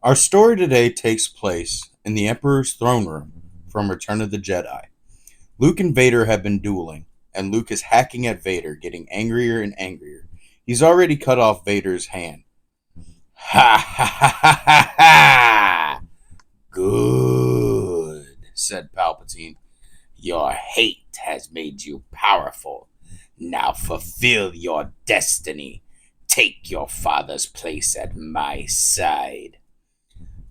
Our story today takes place in the Emperor's throne room from Return of the Jedi. Luke and Vader have been dueling, and Luke is hacking at Vader, getting angrier and angrier. He's already cut off Vader's hand. Ha ha ha ha ha ha! Good, said Palpatine. Your hate has made you powerful. Now fulfill your destiny. Take your father's place at my side.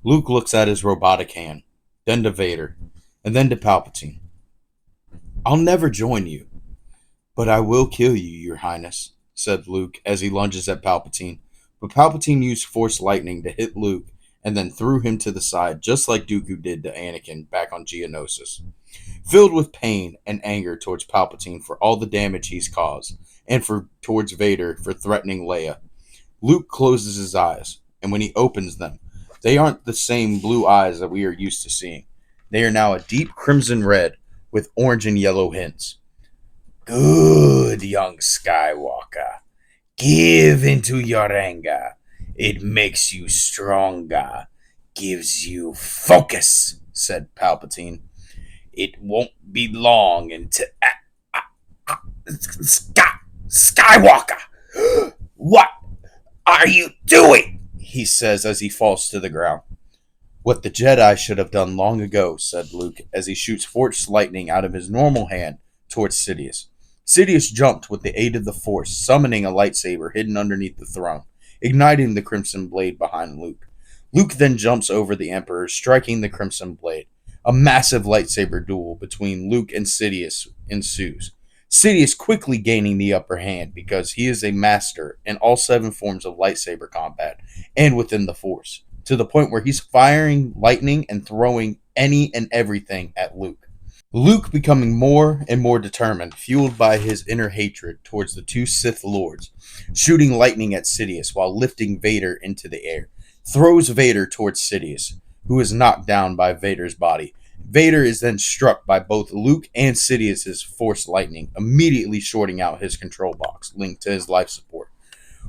Luke looks at his robotic hand, then to Vader, and then to Palpatine. I'll never join you, but I will kill you, Your Highness, said Luke as he lunges at Palpatine. But Palpatine used Force Lightning to hit Luke and then threw him to the side, just like Dooku did to Anakin back on Geonosis. Filled with pain and anger towards Palpatine for all the damage he's caused, and towards Vader for threatening Leia, Luke closes his eyes, and when he opens them, they aren't the same blue eyes that we are used to seeing. They are now a deep crimson red with orange and yellow hints. Good, young Skywalker. Give into your anger. It makes you stronger, gives you focus, said Palpatine. It won't be long until. Skywalker! What are you doing? He says as he falls to the ground. What the Jedi should have done long ago, said Luke as he shoots Force Lightning out of his normal hand towards Sidious. Sidious jumped with the aid of the Force, summoning a lightsaber hidden underneath the throne, igniting the Crimson Blade behind Luke. Luke then jumps over the Emperor, striking the Crimson Blade. A massive lightsaber duel between Luke and Sidious ensues. Sidious quickly gaining the upper hand because he is a master in all 7 forms of lightsaber combat and within the Force, to the point where he's firing lightning and throwing any and everything at Luke. Luke becoming more and more determined, fueled by his inner hatred towards the 2 Sith Lords, shooting lightning at Sidious while lifting Vader into the air, throws Vader towards Sidious, who is knocked down by Vader's body. Vader is then struck by both Luke and Sidious's Force Lightning, immediately shorting out his control box, linked to his life support.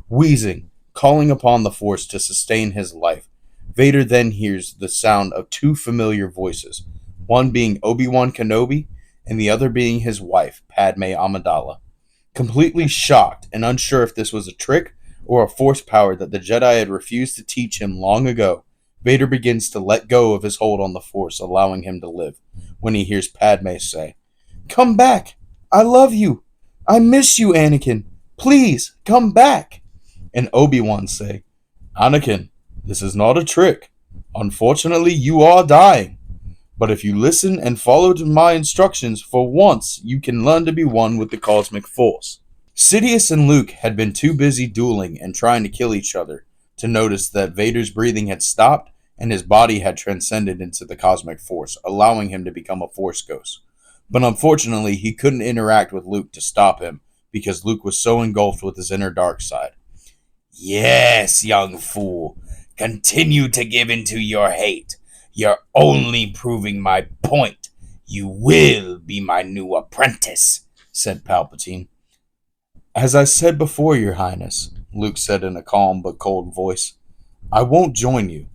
Wheezing, calling upon the Force to sustain his life, Vader then hears the sound of 2 familiar voices, one being Obi-Wan Kenobi and the other being his wife, Padme Amidala. Completely shocked and unsure if this was a trick or a Force power that the Jedi had refused to teach him long ago, Vader begins to let go of his hold on the Force, allowing him to live, when he hears Padme say, "Come back! I love you! I miss you, Anakin! Please, come back!" And Obi-Wan say, "Anakin, this is not a trick. Unfortunately, you are dying. But if you listen and follow my instructions, for once you can learn to be one with the cosmic force." Sidious and Luke had been too busy dueling and trying to kill each other to notice that Vader's breathing had stopped and his body had transcended into the cosmic force, allowing him to become a Force ghost. But unfortunately, he couldn't interact with Luke to stop him because Luke was so engulfed with his inner dark side. Yes, young fool, continue to give into your hate. You're only proving my point. You will be my new apprentice, said Palpatine. As I said before, Your Highness, Luke said in a calm but cold voice, I won't join you,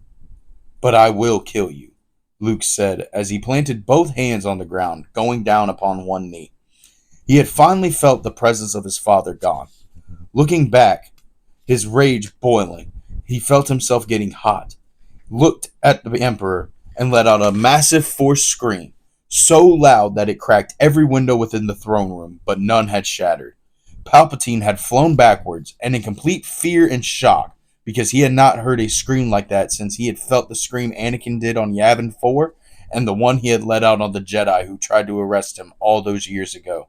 but I will kill you, Luke said as he planted both hands on the ground, going down upon one knee. He had finally felt the presence of his father gone. Looking back, his rage boiling, he felt himself getting hot, looked at the Emperor, and let out a massive Force scream, so loud that it cracked every window within the throne room, but none had shattered. Palpatine had flown backwards, and in complete fear and shock, because he had not heard a scream like that since he had felt the scream Anakin did on Yavin 4, and the one he had let out on the Jedi who tried to arrest him all those years ago.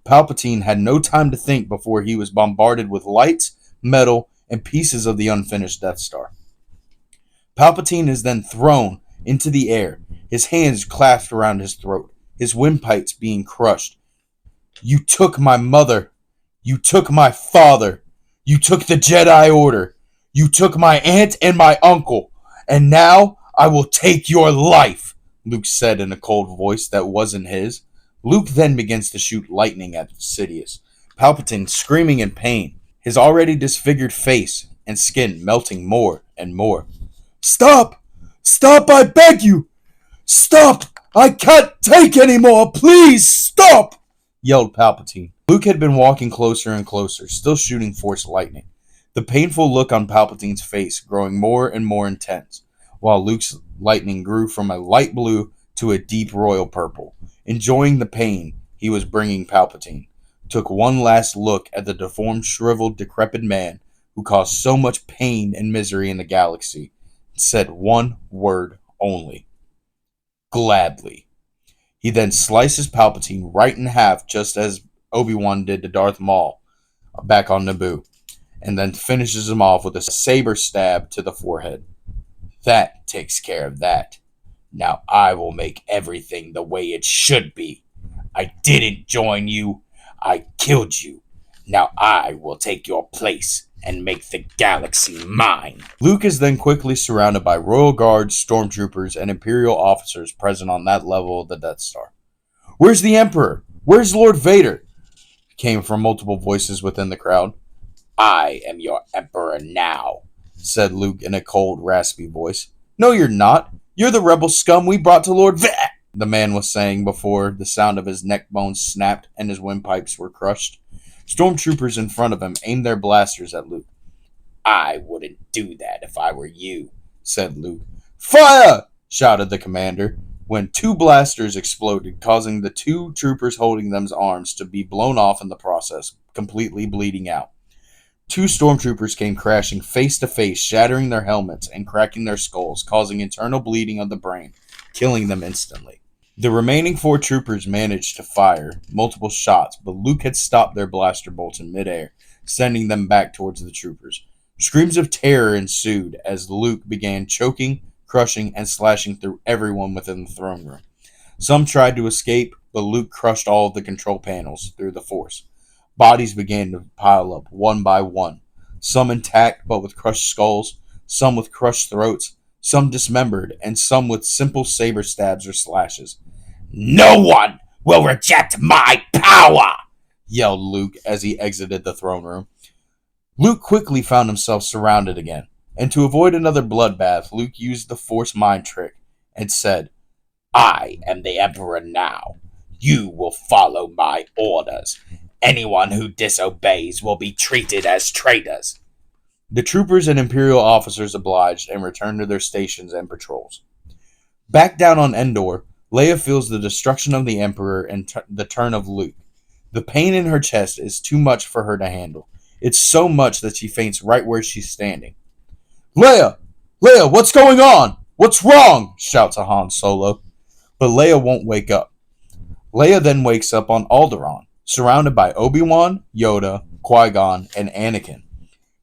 Palpatine had no time to think before he was bombarded with lights, metal, and pieces of the unfinished Death Star. Palpatine is then thrown into the air, his hands clasped around his throat, his windpipes being crushed. You took my mother. You took my father. You took the Jedi Order. You took my aunt and my uncle. And now I will take your life, Luke said in a cold voice that wasn't his. Luke then begins to shoot lightning at Sidious, Palpatine screaming in pain, his already disfigured face and skin melting more and more. Stop! Stop, I beg you! Stop! I can't take anymore! Please stop! Yelled Palpatine. Luke had been walking closer and closer, still shooting Force lightning, the painful look on Palpatine's face growing more and more intense, while Luke's lightning grew from a light blue to a deep royal purple. Enjoying the pain he was bringing, Palpatine took one last look at the deformed, shriveled, decrepit man who caused so much pain and misery in the galaxy, and said one word only: gladly. He then slices Palpatine right in half, just as Obi-Wan did to Darth Maul back on Naboo, and then finishes him off with a saber stab to the forehead. That takes care of that. Now I will make everything the way it should be. I didn't join you. I killed you. Now I will take your place and make the galaxy mine. Luke is then quickly surrounded by royal guards, stormtroopers, and imperial officers present on that level of the Death Star. Where's the Emperor? Where's Lord Vader? Came from multiple voices within the crowd. I am your Emperor now, said Luke in a cold, raspy voice. No, you're not. You're the rebel scum we brought to Lord Vader, the man was saying before the sound of his neck bones snapped and his windpipes were crushed. Stormtroopers in front of him aimed their blasters at Luke. I wouldn't do that if I were you, said Luke. Fire! Shouted the commander, when two blasters exploded, causing the two troopers holding them's arms to be blown off in the process, completely bleeding out. Two stormtroopers came crashing face to face, shattering their helmets and cracking their skulls, causing internal bleeding of the brain, killing them instantly. The remaining four troopers managed to fire multiple shots, but Luke had stopped their blaster bolts in midair, sending them back towards the troopers. Screams of terror ensued as Luke began choking, crushing, and slashing through everyone within the throne room. Some tried to escape, but Luke crushed all of the control panels through the Force. Bodies began to pile up one by one, some intact but with crushed skulls, some with crushed throats, some dismembered, and some with simple saber stabs or slashes. No one will reject my power, yelled Luke as he exited the throne room. Luke quickly found himself surrounded again, and to avoid another bloodbath, Luke used the Force mind trick and said, I am the Emperor now. You will follow my orders. Anyone who disobeys will be treated as traitors. The troopers and Imperial officers obliged and returned to their stations and patrols. Back down on Endor, Leia feels the destruction of the Emperor and the turn of Luke. The pain in her chest is too much for her to handle. It's so much that she faints right where she's standing. Leia! Leia, what's going on? What's wrong? Shouts a Han Solo. But Leia won't wake up. Leia then wakes up on Alderaan, surrounded by Obi-Wan, Yoda, Qui-Gon, and Anakin.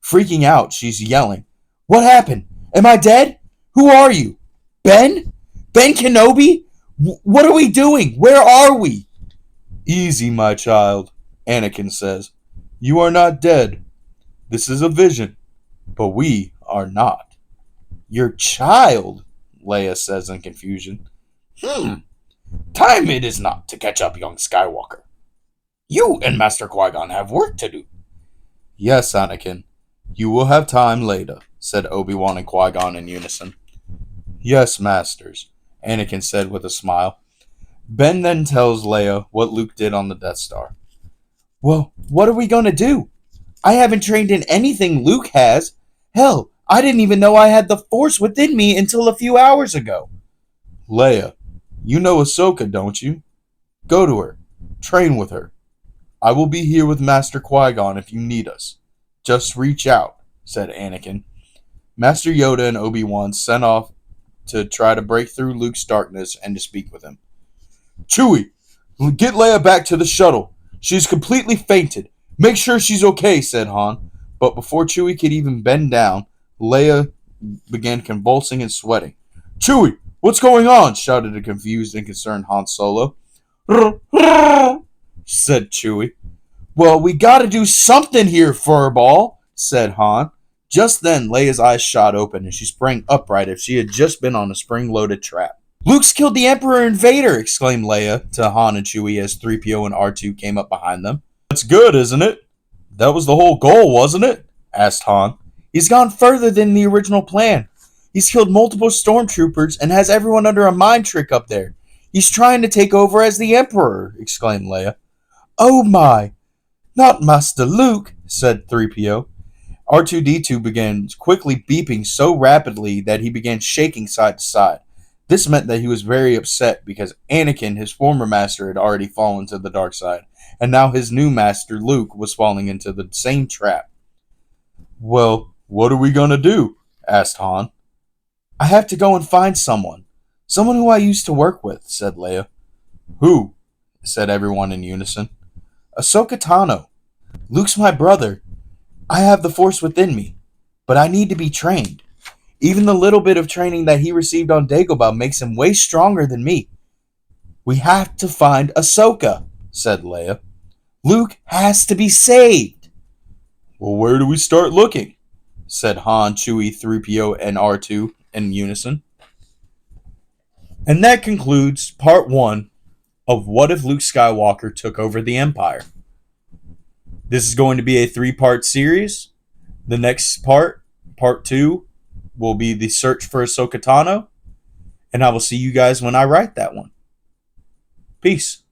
Freaking out, she's yelling, What happened? Am I dead? Who are you? Ben? Ben Kenobi? What are we doing? Where are we? Easy, my child, Anakin says. You are not dead. This is a vision, but we are not. Your child, Leia says in confusion. Time it is not to catch up, young Skywalker. You and Master Qui-Gon have work to do. Yes, Anakin. You will have time later, said Obi-Wan and Qui-Gon in unison. Yes, masters, Anakin said with a smile. Ben then tells Leia what Luke did on the Death Star. Well, what are we going to do? I haven't trained in anything Luke has. Hell, I didn't even know I had the Force within me until a few hours ago. Leia, you know Ahsoka, don't you? Go to her. Train with her. I will be here with Master Qui-Gon if you need us. Just reach out, said Anakin. Master Yoda and Obi-Wan sent off to try to break through Luke's darkness and to speak with him. Chewie, get Leia back to the shuttle. She's completely fainted. Make sure she's okay, said Han. But before Chewie could even bend down, Leia began convulsing and sweating. Chewie, what's going on? Shouted a confused and concerned Han Solo. Said Chewie. Well, we gotta do something here, furball, said Han. Just then, Leia's eyes shot open and she sprang upright as she had just been on a spring-loaded trap. Luke's killed the Emperor and Vader, exclaimed Leia to Han and Chewie as 3PO and R2 came up behind them. That's good, isn't it? That was the whole goal, wasn't it? Asked Han. He's gone further than the original plan. He's killed multiple stormtroopers and has everyone under a mind trick up there. He's trying to take over as the Emperor, exclaimed Leia. Oh my, not Master Luke, said 3PO. R2D2 began quickly beeping so rapidly that he began shaking side to side. This meant that he was very upset because Anakin, his former master, had already fallen to the dark side, and now his new master, Luke, was falling into the same trap. Well, what are we gonna do? Asked Han. I have to go and find someone. Someone who I used to work with, said Leia. Who? Said everyone in unison. Ahsoka Tano. Luke's my brother. I have the Force within me, but I need to be trained. Even the little bit of training that he received on Dagobah makes him way stronger than me. We have to find Ahsoka, said Leia. Luke has to be saved. Well, where do we start looking? Said Han, Chewie, 3PO, and R2 in unison. And that concludes part 1 of What If Luke Skywalker Took Over the Empire. This is going to be a 3-part series. The next part, part 2, will be the search for Ahsoka Tano. And I will see you guys when I write that one. Peace.